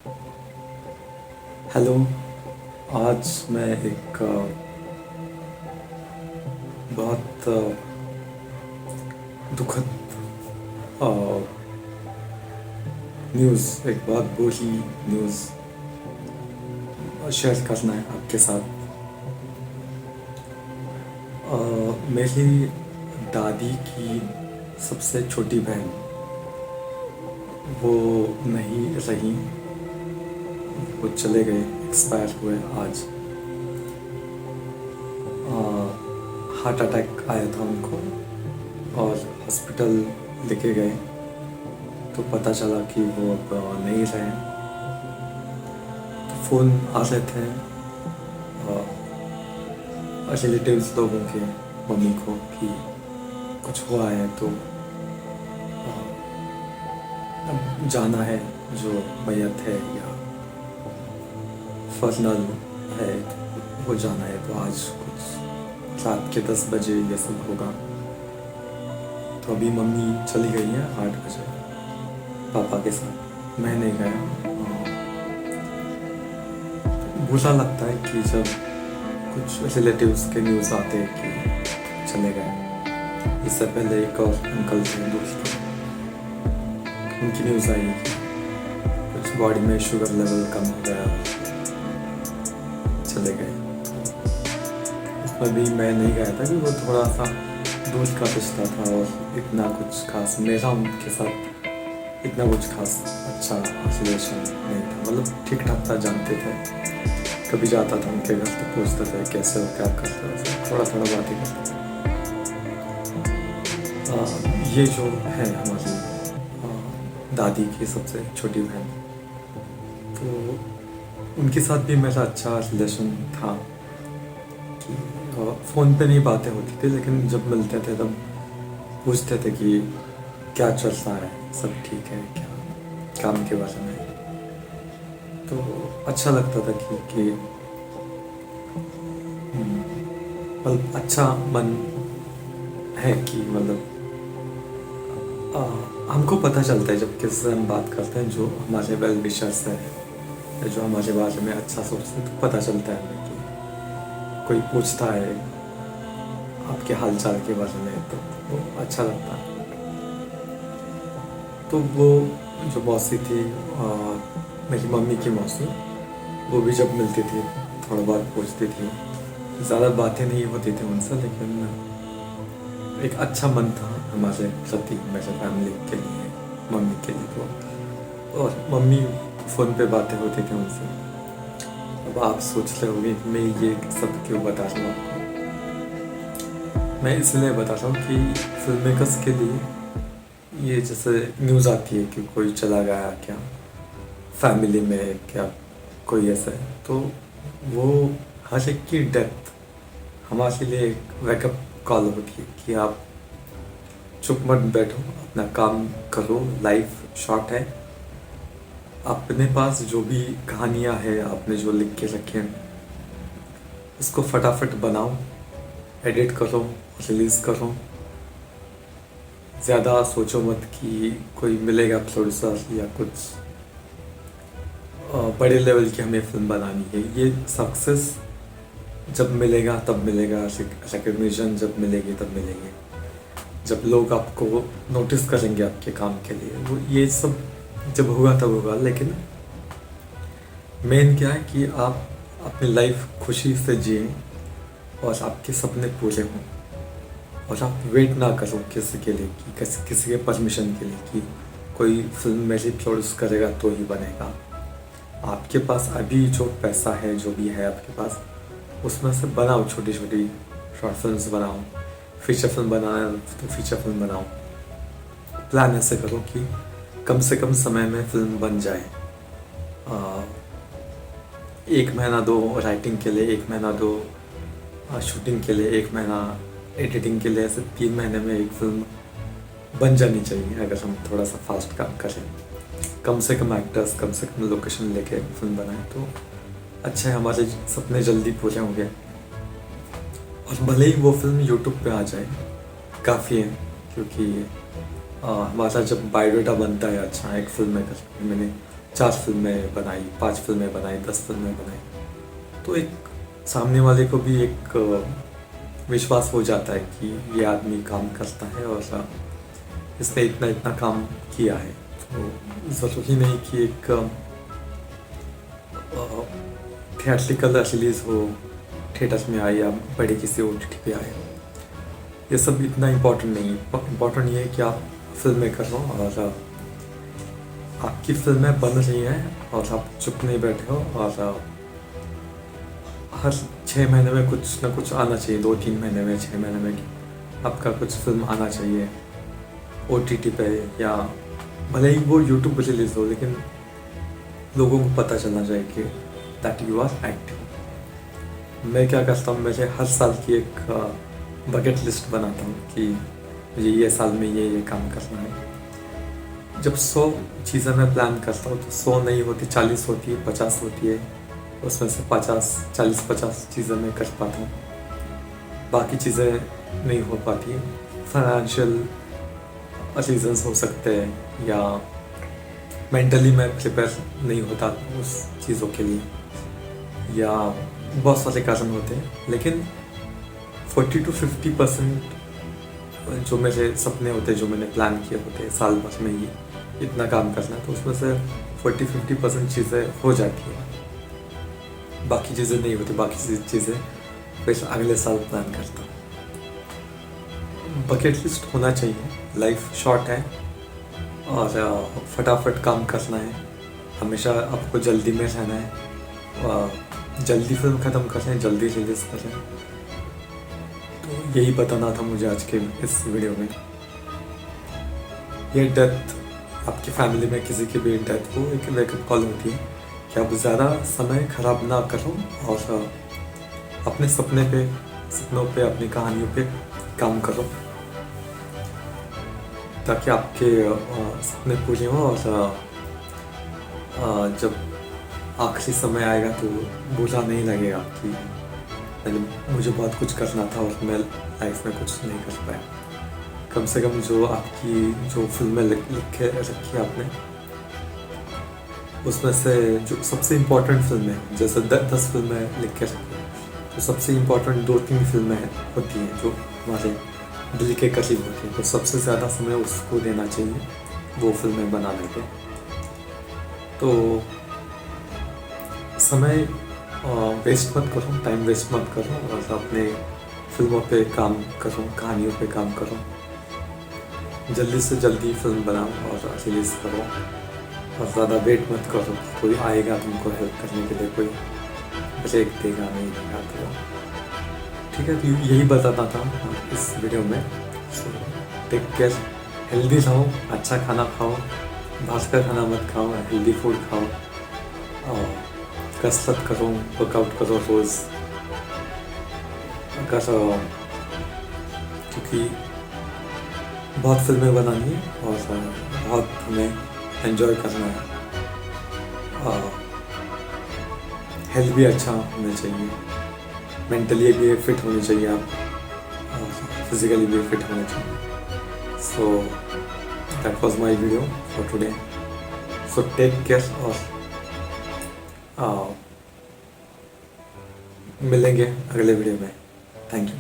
Hello. आज मैं एक बहुत दुखद न्यूज़, एक बहुत बुरी न्यूज़ शेयर करना है आपके साथ। मेरी दादी की सबसे छोटी बहन वो नहीं रही, वो चले गए, एक्सपायर हुए आज। हार्ट अटैक आया था उनको और हॉस्पिटल लेके गए तो पता चला कि वो अब नहीं रहे। तो फ़ोन आ रहे थे रिलेटिव्स लोगों के मम्मी को कि कुछ हुआ है तो अब जाना है, जो मैयत है या फर्नल है वो जाना है। तो आज कुछ रात के 10 बजे ये सब होगा। तो अभी मम्मी चली गई है 8 बजे पापा के साथ, मैं नहीं गया। बुरा लगता है कि जब कुछ रिलेटिव्स के न्यूज़ आते हैं कि चले गए। इससे पहले एक और अंकल थे दोस्त, उनकी न्यूज़ आई कि कुछ बॉडी में शुगर लेवल कम हो गया, चले गए। उसमें भी मैं नहीं गया था कि वो थोड़ा सा दूर का रिश्ता था और इतना कुछ खास मेरा उनके साथ इतना कुछ खास अच्छा रिलेशन नहीं था। मतलब ठीक ठाक था, जानते थे। कभी जाता था उनके घर तो पूछते थे कैसे हो, क्या करते हो, थोड़ा थोड़ा बातें करते थे। ये जो है हमारी दादी की सबसे छोटी बहन, तो उनके साथ भी मेरा अच्छा रिलेशन था कि फ़ोन पे नहीं बातें होती थी, लेकिन जब मिलते थे तब पूछते थे कि क्या चल रहा है, सब ठीक है क्या, काम के बारे में। तो अच्छा लगता था कि मतलब अच्छा मन है कि मतलब हमको पता चलता है जब किससे हम बात करते हैं, जो हमारे वेल विशर्स है या जो हमारे बारे में अच्छा सोचते हैं, तो पता चलता है हमें कि कोई पूछता है आपके हाल चाल के बारे में, तो वो अच्छा लगता है। तो वो जो मौसी थी मेरी मम्मी की मौसी, वो भी जब मिलती थी थोड़ा बहुत पूछती थी। ज़्यादा बातें नहीं होती थी उनसे, लेकिन एक अच्छा मन था हमारे प्रति, मेरे फैमिली के लिए, मम्मी के लिए। तो और मम्मी फ़ोन पे बातें होती थी उनसे। अब आप सोच रहे होंगे कि मैं ये सब क्यों बता रहा हूँ आपको। मैं इसलिए बता रहा हूँ कि फिल्म मेकर्स के लिए ये जैसे न्यूज़ आती है कि कोई चला गया क्या फैमिली में, क्या कोई ऐसा है, तो वो हर एक की डेथ हमारे लिए एक वेकअप कॉल होती है कि आप चुप मत बैठो, अपना काम करो, लाइफ शॉर्ट है। अपने पास जो भी कहानियाँ हैं, आपने जो लिख के रखे हैं, उसको फटाफट बनाओ, एडिट करो, रिलीज़ करो। ज़्यादा सोचो मत कि कोई मिलेगा प्रोड्यूसर या कुछ बड़े लेवल की हमें फिल्म बनानी है। ये सक्सेस जब मिलेगा तब मिलेगा, रिकग्निशन जब मिलेगी तब मिलेगी, जब लोग आपको नोटिस करेंगे आपके काम के लिए, वो ये सब जब होगा तब होगा। लेकिन मेन क्या है कि आप अपनी लाइफ खुशी से जिए और आपके सपने पूरे हों, और आप वेट ना करो किसी के लिए कि किसी के परमिशन के लिए कि कोई फिल्म मेरी प्रोड्यूस करेगा तो ही बनेगा। आपके पास अभी जो पैसा है, जो भी है आपके पास, उसमें से बनाओ, छोटी छोटी शॉर्ट फिल्म्स बनाओ, फीचर फिल्म बनाना है तो फीचर फिल्म बनाओ। प्लान ऐसे करो कि कम से कम समय में फिल्म बन जाए। 1 महीना दो राइटिंग के लिए, 1 महीना दो शूटिंग के लिए, 1 महीना एडिटिंग के लिए, ऐसे 3 महीने में एक फिल्म बन जानी चाहिए अगर हम थोड़ा सा फास्ट काम करें। कम से कम एक्टर्स, कम से कम लोकेशन लेके फिल्म बनाएं तो अच्छा है, हमारे सपने जल्दी पूरे होंगे। और भले ही वो फिल्म यूट्यूब पे आ जाए काफ़ी है, क्योंकि हमारा जब बायोडाटा बनता है अच्छा एक फिल्म मेकर, मैंने 4 फिल्में बनाई, 5 फिल्में बनाई, 10 फिल्में बनाई, तो एक सामने वाले को भी एक विश्वास हो जाता है कि ये आदमी काम करता है और इसने इतना इतना काम किया है। तो ज़रूरी नहीं कि एक थिएट्रिकल रिलीज़ हो, थिएटर्स में आए या बड़े किसी OTT पे आए, ये सब इतना इम्पोर्टेंट नहीं है। इम्पोर्टेंट ये है कि आप फिल्में कर लो और आपकी फिल्में बन रही हैं और आप चुप नहीं बैठे हो, और हर 6 महीने में कुछ ना कुछ आना चाहिए, 2-3 महीने में, 6 महीने में आपका कुछ फिल्म आना चाहिए OTT पे, या भले ही वो यूट्यूब पर रिलीज हो, लेकिन लोगों को पता चलना चाहिए कि दैट यू आर एक्टिंग। मैं क्या करता हूँ, मेरे हर साल की एक बकेट लिस्ट बनाता हूँ कि मुझे ये साल में ये काम करना है। जब 100 चीज़ें मैं प्लान करता हूँ तो 100 नहीं होती, 40 होती है, 50 होती है, उसमें से 40-50 चीज़ें मैं कर पाता हूँ, बाकी चीज़ें नहीं हो पाती। फाइनेंशियल रीजंस हो सकते हैं, या मेंटली मैं प्रिपेयर नहीं होता उस चीज़ों के लिए, या बहुत सारे कारण होते हैं। लेकिन 40-50% जो मेरे सपने होते हैं, जो मैंने प्लान किए होते हैं साल भर में ही इतना काम करना है, तो उसमें से 40-50% चीज़ें हो जाती हैं, बाकी चीज़ें नहीं होती। बाकी चीज़ें फिर अगले साल प्लान करता हूँ। बकेट लिस्ट होना चाहिए। लाइफ शॉर्ट है और फटाफट काम करना है, हमेशा आपको जल्दी में रहना है, जल्दी फिल्म ख़त्म कर रहे हैं, जल्दी रिलीज़ कर रहे हैं। तो यही बताना था मुझे आज के इस वीडियो में। ये डेथ, आपकी फैमिली में किसी की भी डेथ हो, एक वेकअप कॉल होती है कि आप ज़्यादा समय ख़राब ना करो और अपने सपनों पे, अपनी कहानियों पे काम करो, ताकि आपके सपने पूरे हों, और जब आखिरी समय आएगा तो बुरा नहीं लगेगा कि मुझे बहुत कुछ करना था और मैं लाइफ में कुछ नहीं कर पाया। कम से कम जो आपकी जो फिल्में लिख के रखी है आपने, उसमें से जो सबसे इम्पोर्टेंट फिल्में, जैसे 10 फिल्में लिख के रखी, तो सबसे इम्पोर्टेंट 2-3 फिल्में होती हैं जो हमारे दिल के करीब होती हैं, तो सबसे ज़्यादा समय उसको देना चाहिए वो फिल्में बनाने पे। तो समय वेस्ट मत करो, टाइम वेस्ट मत करो, और अपने फिल्मों पे काम करो, कहानियों पे काम करो, जल्दी से जल्दी फिल्म बनाओ और रिलीज़ करो, और ज़्यादा वेट मत करो, कोई आएगा तुमको हेल्प करने के लिए, कोई ब्रेक देगा नहीं देगा। तो ठीक है, तो यही बताना था इस वीडियो में। सो टेक केयर, हेल्दी रहो, अच्छा खाना खाओ, बाहर का खाना मत खाओ, हेल्दी फूड खाओ, और कसरत करो, वर्कआउट करो रोज़, क्योंकि बहुत फिल्में बनानी है और बहुत हमें एंजॉय करना है, और हेल्थ भी अच्छा होना चाहिए, मेंटली भी फिट होनी चाहिए आप, और फिजिकली भी फिट होना चाहिए। So that was my video for today. So take care, और मिलेंगे अगले वीडियो में। Thank you.